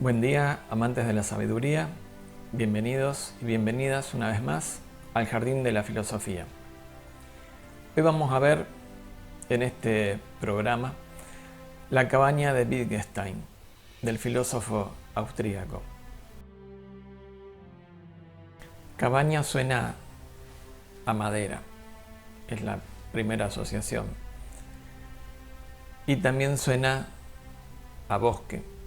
Buen día, amantes de la sabiduría. Bienvenidos y bienvenidas una vez más al Jardín de la Filosofía. Hoy vamos a ver en este programa la cabaña de Wittgenstein, del filósofo austríaco. Cabaña suena a madera, es la primera asociación. Y también suena a bosque.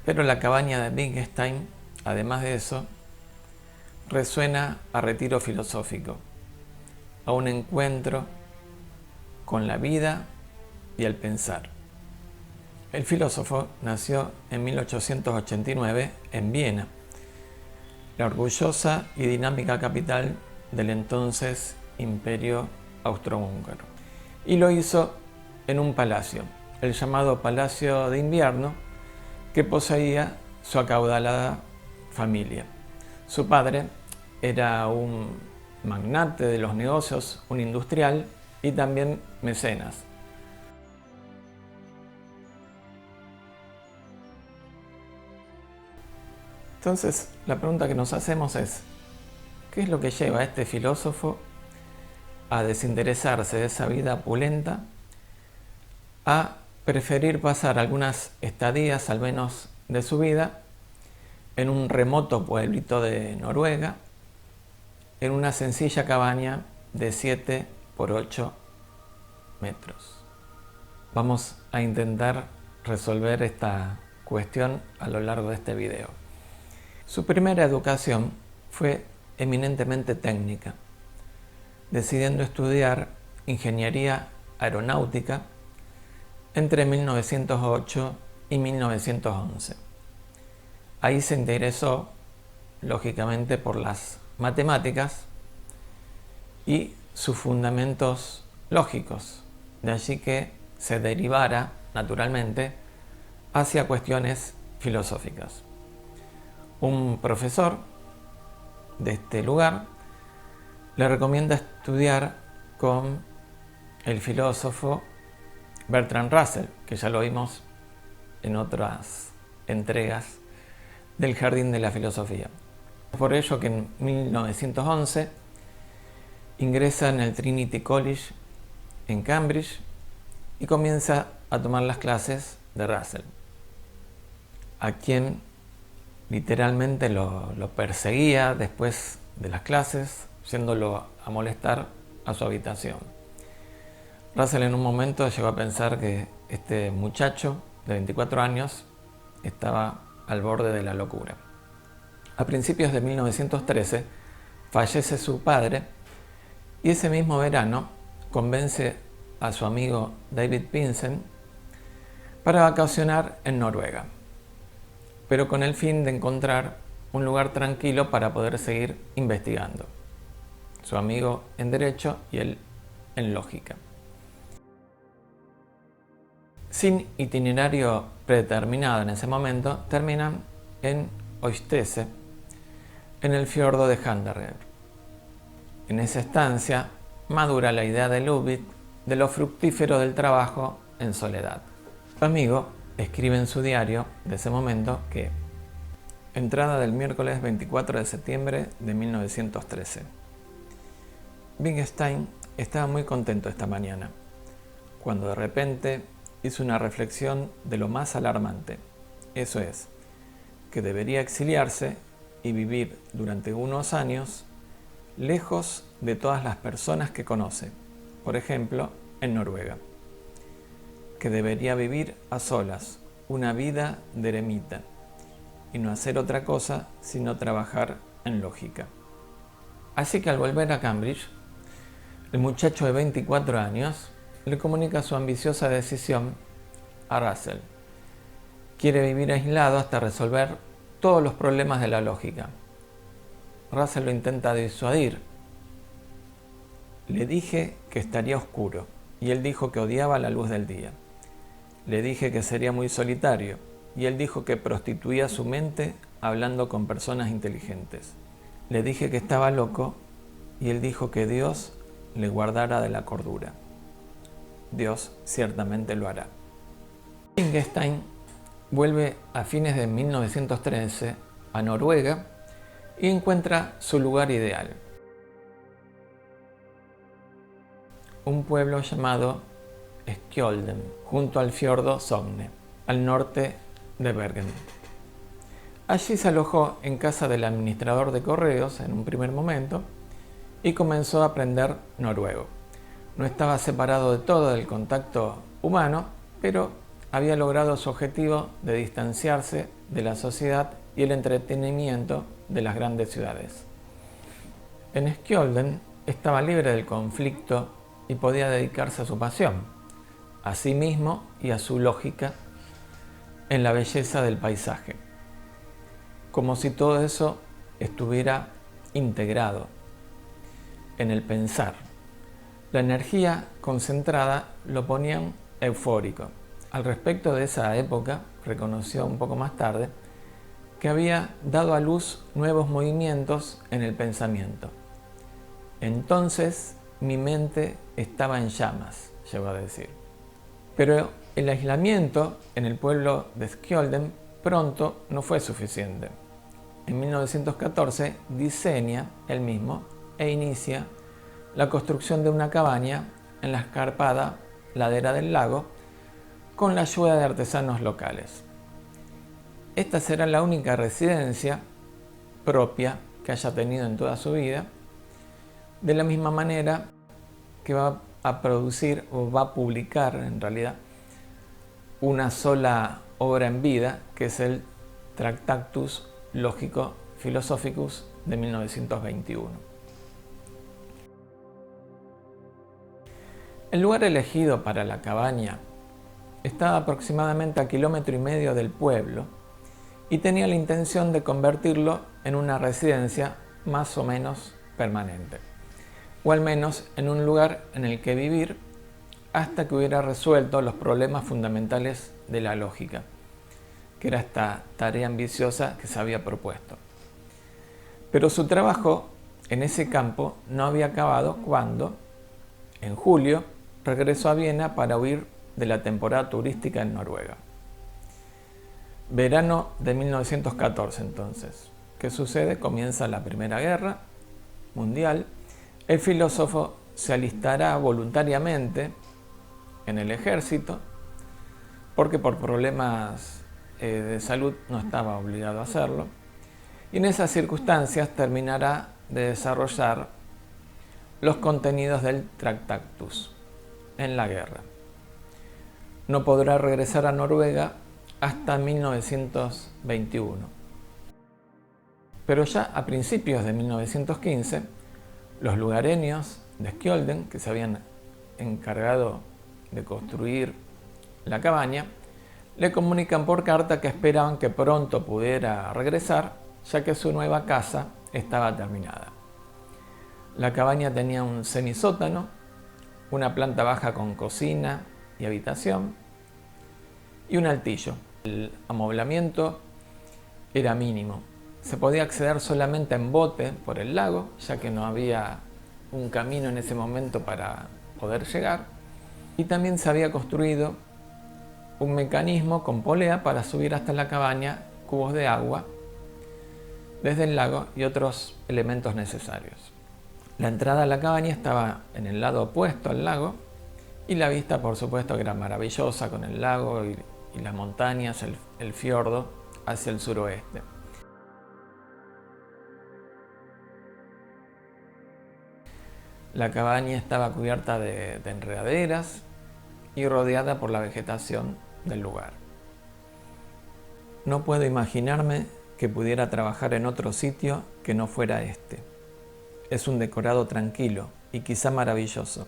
Pero la cabaña de Wittgenstein, además de eso, resuena a retiro filosófico, a un encuentro con la vida y el pensar. El filósofo nació en 1889 en Viena, la orgullosa y dinámica capital del entonces Imperio Austrohúngaro. Y lo hizo en un palacio, el llamado Palacio de Invierno, que poseía su acaudalada familia. Su padre era un magnate de los negocios, un industrial y también mecenas. Entonces, la pregunta que nos hacemos es, ¿qué es lo que lleva a este filósofo a desinteresarse de esa vida opulenta, a preferir pasar algunas estadías, al menos de su vida, en un remoto pueblito de Noruega, en una sencilla cabaña de 7 por 8 metros? Vamos a intentar resolver esta cuestión a lo largo de este video. Su primera educación fue eminentemente técnica, decidiendo estudiar ingeniería aeronáutica entre 1908 y 1911. Ahí se interesó, lógicamente, por las matemáticas y sus fundamentos lógicos. De allí que se derivara, naturalmente, hacia cuestiones filosóficas. Un profesor de este lugar le recomienda estudiar con el filósofo Bertrand Russell, que ya lo vimos en otras entregas del Jardín de la Filosofía. Por ello que en 1911 ingresa en el Trinity College en Cambridge y comienza a tomar las clases de Russell, a quien literalmente lo perseguía después de las clases, yéndolo a molestar a su habitación. Russell en un momento llegó a pensar que este muchacho de 24 años estaba al borde de la locura. A principios de 1913 fallece su padre y ese mismo verano convence a su amigo David Pinsen para vacacionar en Noruega, pero con el fin de encontrar un lugar tranquilo para poder seguir investigando. Su amigo en Derecho y él en Lógica. Sin itinerario predeterminado en ese momento, terminan en Øystese, en el fiordo de Handerøy. En esa estancia madura la idea de Ludwig de lo fructífero del trabajo en soledad. Su amigo escribe en su diario de ese momento que, entrada del miércoles 24 de septiembre de 1913. Wittgenstein estaba muy contento esta mañana, cuando de repente hizo una reflexión de lo más alarmante. Eso es, que debería exiliarse y vivir durante unos años lejos de todas las personas que conoce, por ejemplo, en Noruega. Que debería vivir a solas, una vida de eremita, y no hacer otra cosa sino trabajar en lógica. Así que al volver a Cambridge, el muchacho de 24 años le comunica su ambiciosa decisión a Russell. Quiere vivir aislado hasta resolver todos los problemas de la lógica. Russell lo intenta disuadir. Le dije que estaría oscuro y él dijo que odiaba la luz del día. Le dije que sería muy solitario y él dijo que prostituía su mente hablando con personas inteligentes. Le dije que estaba loco y él dijo que Dios le guardara de la cordura. Dios ciertamente lo hará. Wittgenstein vuelve a fines de 1913 a Noruega y encuentra su lugar ideal. Un pueblo llamado Skjolden, junto al fiordo Sogne, al norte de Bergen. Allí se alojó en casa del administrador de correos en un primer momento y comenzó a aprender noruego. No estaba separado de todo del contacto humano, pero había logrado su objetivo de distanciarse de la sociedad y el entretenimiento de las grandes ciudades. En Skjolden estaba libre del conflicto y podía dedicarse a su pasión, a sí mismo y a su lógica en la belleza del paisaje, como si todo eso estuviera integrado en el pensar. La energía concentrada lo ponían eufórico. Al respecto de esa época, reconoció un poco más tarde que había dado a luz nuevos movimientos en el pensamiento. Entonces mi mente estaba en llamas, llegó a decir. Pero el aislamiento en el pueblo de Skjolden pronto no fue suficiente. En 1914 diseña él mismo e inicia la construcción de una cabaña en la escarpada ladera del lago con la ayuda de artesanos locales. Esta será la única residencia propia que haya tenido en toda su vida, de la misma manera que va a producir o va a publicar en realidad una sola obra en vida, que es el Tractatus Logico Philosophicus de 1921. El lugar elegido para la cabaña estaba aproximadamente a 1,5 kilómetros del pueblo y tenía la intención de convertirlo en una residencia más o menos permanente, o al menos en un lugar en el que vivir hasta que hubiera resuelto los problemas fundamentales de la lógica, que era esta tarea ambiciosa que se había propuesto. Pero su trabajo en ese campo no había acabado cuando, en julio, regresó a Viena para huir de la temporada turística en Noruega. Verano de 1914 entonces. ¿Qué sucede? Comienza la Primera Guerra Mundial. El filósofo se alistará voluntariamente en el ejército porque por problemas de salud no estaba obligado a hacerlo, y en esas circunstancias terminará de desarrollar los contenidos del Tractatus en la guerra. No podrá regresar a Noruega hasta 1921. Pero ya a principios de 1915, los lugareños de Skjolden, que se habían encargado de construir la cabaña, le comunican por carta que esperaban que pronto pudiera regresar, ya que su nueva casa estaba terminada. La cabaña tenía un semisótano, una planta baja con cocina y habitación y un altillo. El amoblamiento era mínimo. Se podía acceder solamente en bote por el lago, ya que no había un camino en ese momento para poder llegar. Y también se había construido un mecanismo con polea para subir hasta la cabaña cubos de agua desde el lago y otros elementos necesarios. La entrada a la cabaña estaba en el lado opuesto al lago y la vista, por supuesto, que era maravillosa con el lago y las montañas, el fiordo hacia el suroeste. La cabaña estaba cubierta de enredaderas y rodeada por la vegetación del lugar. No puedo imaginarme que pudiera trabajar en otro sitio que no fuera este. Es un decorado tranquilo y quizá maravilloso.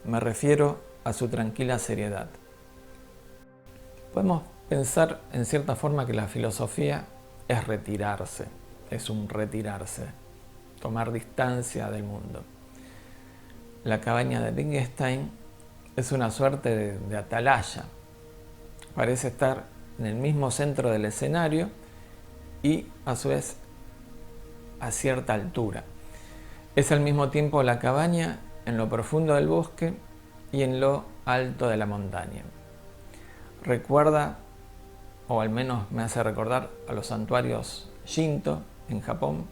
Me refiero a su tranquila seriedad. Podemos pensar en cierta forma que la filosofía es retirarse, es un retirarse, tomar distancia del mundo. La cabaña de Wittgenstein es una suerte de atalaya. Parece estar en el mismo centro del escenario y a su vez a cierta altura. Es al mismo tiempo la cabaña en lo profundo del bosque y en lo alto de la montaña. Recuerda o al menos me hace recordar a los santuarios Shinto en Japón,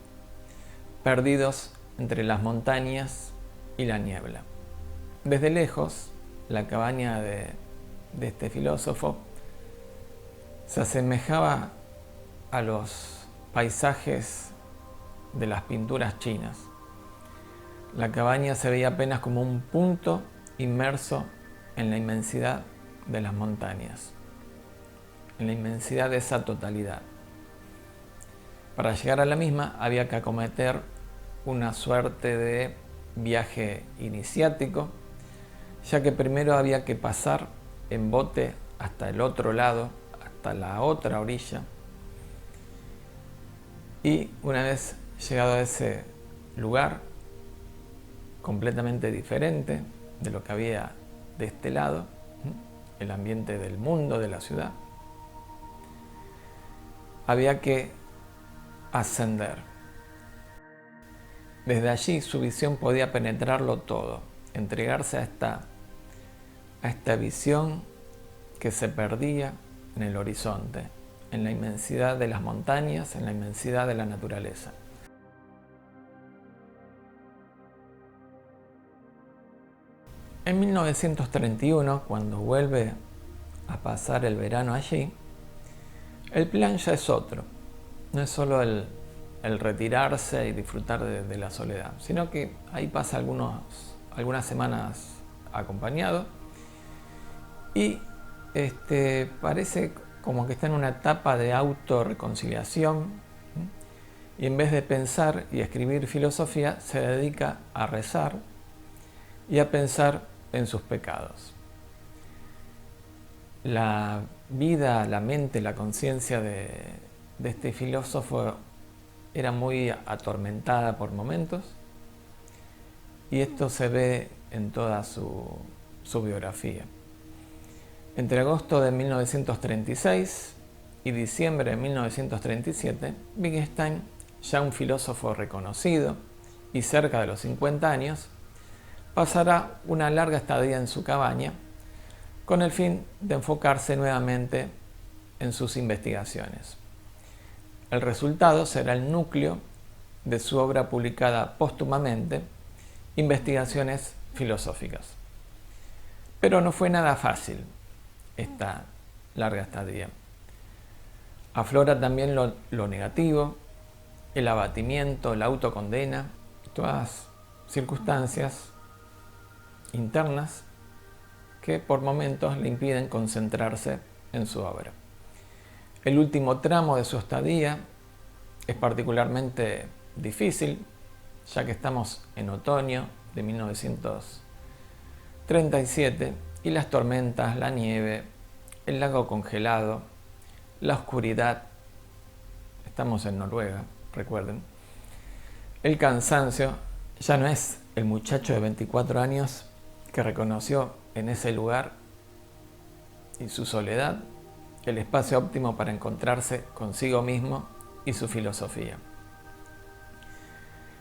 perdidos entre las montañas y la niebla. Desde lejos, la cabaña de este filósofo se asemejaba a los paisajes de las pinturas chinas. La cabaña se veía apenas como un punto inmerso en la inmensidad de las montañas, en la inmensidad de esa totalidad. Para llegar a la misma había que acometer una suerte de viaje iniciático, ya que primero había que pasar en bote hasta el otro lado, hasta la otra orilla, y una vez llegado a ese lugar, completamente diferente de lo que había de este lado, el ambiente del mundo, de la ciudad, había que ascender. Desde allí su visión podía penetrarlo todo, entregarse a esta visión que se perdía en el horizonte, en la inmensidad de las montañas, en la inmensidad de la naturaleza. En 1931, cuando vuelve a pasar el verano allí, el plan ya es otro. No es solo el retirarse y disfrutar de la soledad, sino que ahí pasa algunas semanas acompañado y parece como que está en una etapa de autorreconciliación, y en vez de pensar y escribir filosofía se dedica a rezar y a pensar en sus pecados. La vida, la mente, la conciencia de este filósofo era muy atormentada por momentos, y esto se ve en toda su biografía. Entre agosto de 1936 y diciembre de 1937, Wittgenstein, ya un filósofo reconocido y cerca de los 50 años, pasará una larga estadía en su cabaña con el fin de enfocarse nuevamente en sus investigaciones. El resultado será el núcleo de su obra publicada póstumamente, Investigaciones filosóficas. Pero no fue nada fácil esta larga estadía. Aflora también lo negativo, el abatimiento, la autocondena, todas circunstancias internas que por momentos le impiden concentrarse en su obra. El último tramo de su estadía es particularmente difícil, ya que estamos en otoño de 1937 y las tormentas, la nieve, el lago congelado, la oscuridad, estamos en Noruega, recuerden, el cansancio. Ya no es el muchacho de 24 años que reconoció en ese lugar y su soledad el espacio óptimo para encontrarse consigo mismo y su filosofía.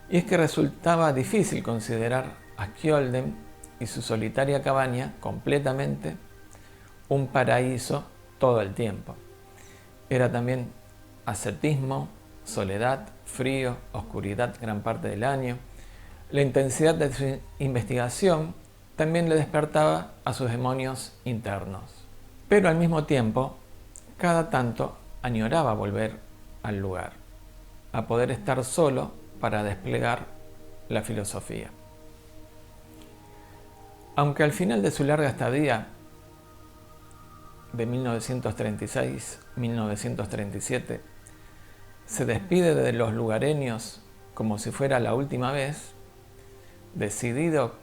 Y es que resultaba difícil considerar a Kjolden y su solitaria cabaña completamente un paraíso todo el tiempo. Era también ascetismo, soledad, frío, oscuridad gran parte del año. La intensidad de su investigación también le despertaba a sus demonios internos. Pero al mismo tiempo, cada tanto añoraba volver al lugar, a poder estar solo para desplegar la filosofía. Aunque al final de su larga estadía, de 1936-1937, se despide de los lugareños como si fuera la última vez, decidido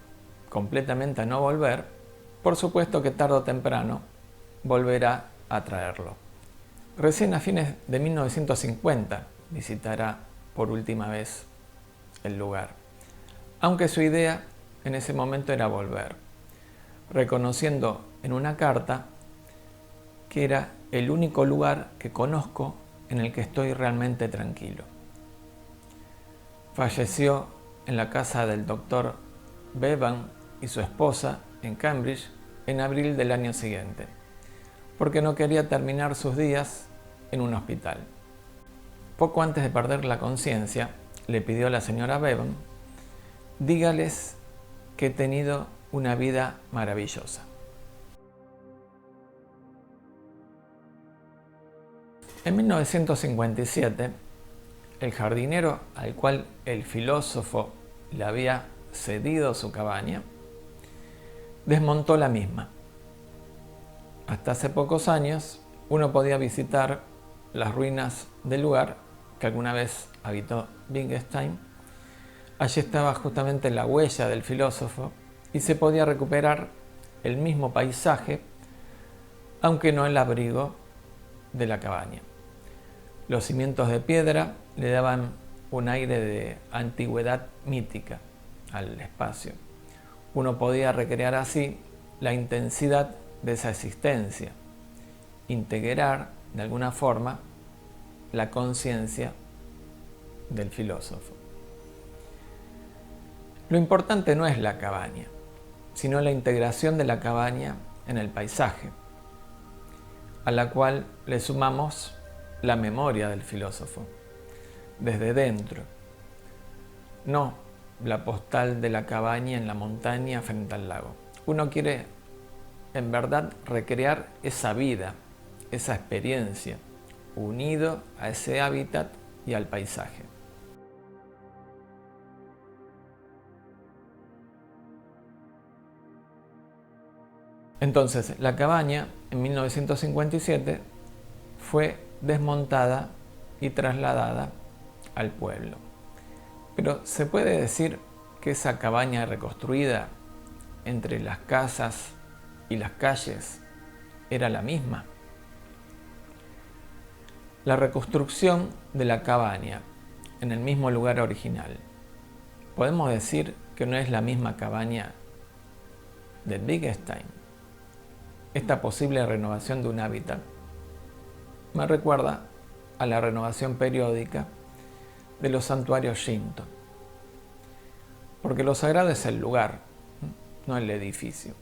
completamente a no volver, por supuesto que tarde o temprano volverá a traerlo. Recién a fines de 1950 visitará por última vez el lugar, aunque su idea en ese momento era volver, reconociendo en una carta que era el único lugar que conozco en el que estoy realmente tranquilo. Falleció en la casa del doctor Bevan y su esposa en Cambridge en abril del año siguiente, porque no quería terminar sus días en un hospital. Poco antes de perder la conciencia, le pidió a la señora Bevan: dígales que he tenido una vida maravillosa. En 1957, el jardinero al cual el filósofo le había cedido su cabaña desmontó la misma. Hasta hace pocos años, uno podía visitar las ruinas del lugar que alguna vez habitó Wittgenstein. Allí estaba justamente la huella del filósofo y se podía recuperar el mismo paisaje, aunque no el abrigo de la cabaña. Los cimientos de piedra le daban un aire de antigüedad mítica al espacio. Uno podía recrear así la intensidad de esa existencia, integrar de alguna forma la conciencia del filósofo. Lo importante no es la cabaña, sino la integración de la cabaña en el paisaje, a la cual le sumamos la memoria del filósofo, desde dentro, no la postal de la cabaña en la montaña frente al lago. Uno quiere en verdad recrear esa vida, esa experiencia, unido a ese hábitat y al paisaje. Entonces, la cabaña en 1957 fue desmontada y trasladada al pueblo. Pero ¿se puede decir que esa cabaña reconstruida entre las casas y las calles era la misma? La reconstrucción de la cabaña en el mismo lugar original, ¿podemos decir que no es la misma cabaña de Wittgenstein? Esta posible renovación de un hábitat me recuerda a la renovación periódica de los santuarios Shinto, porque lo sagrado es el lugar, no el edificio,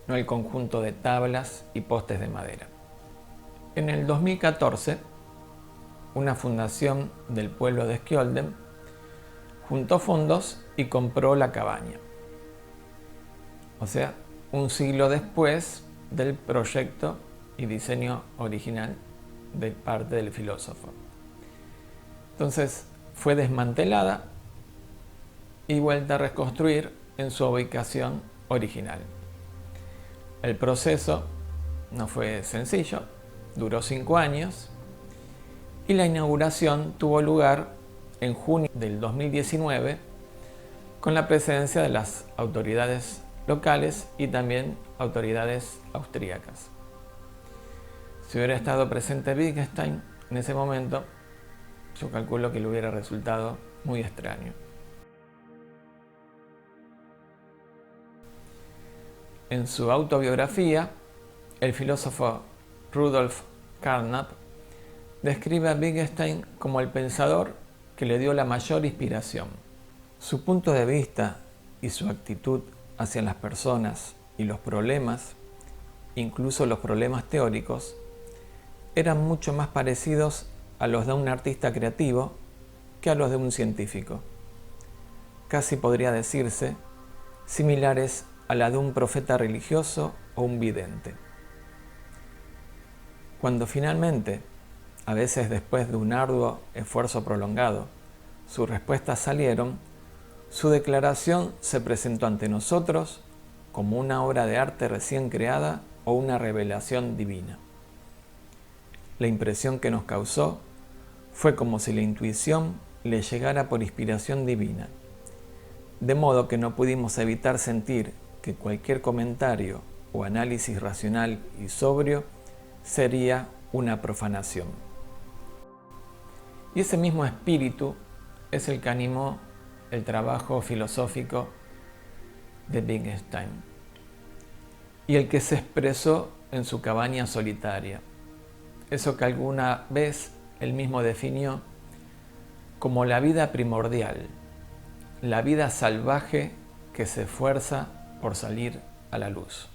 no el conjunto de tablas y postes de madera. En el 2014, una fundación del pueblo de Skjolden juntó fondos y compró la cabaña. O sea, un siglo después del proyecto y diseño original de parte del filósofo. Entonces fue desmantelada y vuelta a reconstruir en su ubicación original. El proceso no fue sencillo, duró 5 años y la inauguración tuvo lugar en junio del 2019 con la presencia de las autoridades locales y también autoridades austríacas. Si hubiera estado presente Wittgenstein en ese momento, yo calculo que le hubiera resultado muy extraño. En su autobiografía, el filósofo Rudolf Carnap describe a Wittgenstein como el pensador que le dio la mayor inspiración. Su punto de vista y su actitud hacia las personas y los problemas, incluso los problemas teóricos, eran mucho más parecidos a los de un artista creativo que a los de un científico. Casi podría decirse similares a la de un profeta religioso o un vidente. Cuando finalmente, a veces después de un arduo esfuerzo prolongado, sus respuestas salieron, su declaración se presentó ante nosotros como una obra de arte recién creada o una revelación divina. La impresión que nos causó fue como si la intuición le llegara por inspiración divina, de modo que no pudimos evitar sentir que cualquier comentario o análisis racional y sobrio sería una profanación. Y ese mismo espíritu es el que animó el trabajo filosófico de Wittgenstein y el que se expresó en su cabaña solitaria, eso que alguna vez él mismo definió como la vida primordial, la vida salvaje que se esfuerza por salir a la luz.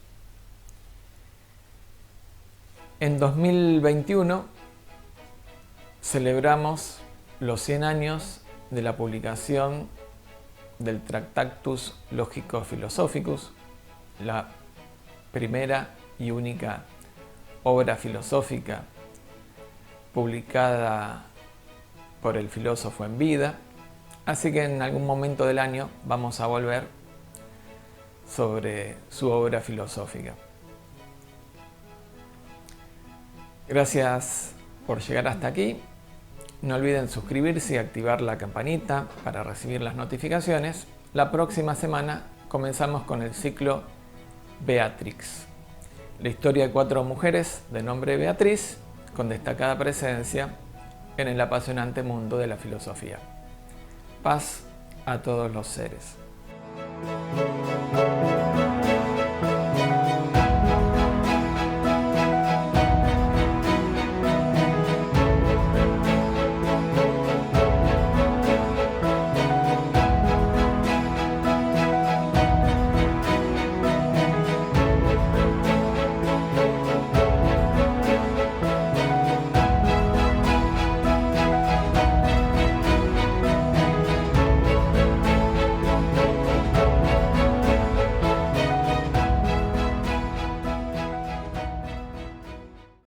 En 2021 celebramos los 100 años de la publicación del Tractatus Logico-Philosophicus, la primera y única obra filosófica publicada por el filósofo en vida, así que en algún momento del año vamos a volver sobre su obra filosófica. Gracias por llegar hasta aquí. No olviden suscribirse y activar la campanita para recibir las notificaciones. La próxima semana comenzamos con el ciclo Beatrix, la historia de 4 mujeres de nombre Beatriz con destacada presencia en el apasionante mundo de la filosofía. Paz a todos los seres.